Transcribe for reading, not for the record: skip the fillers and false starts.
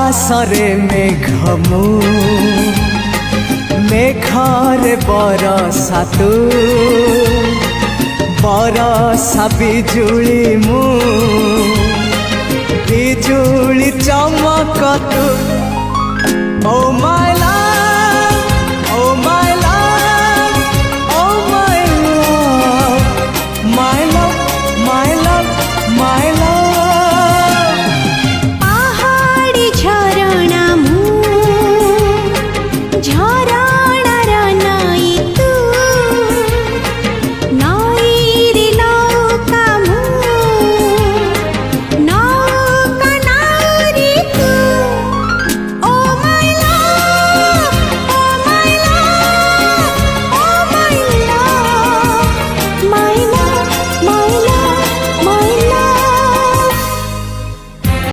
ଆକାଶରେ ମେଘ ମୁଁ ମେଘରେ ବରଷା ତୁ ବରଷା ବିଜୁଳି ମୁଁ ବିଜୁଳି ଚମକ ତୁ। ଓ ମାଇ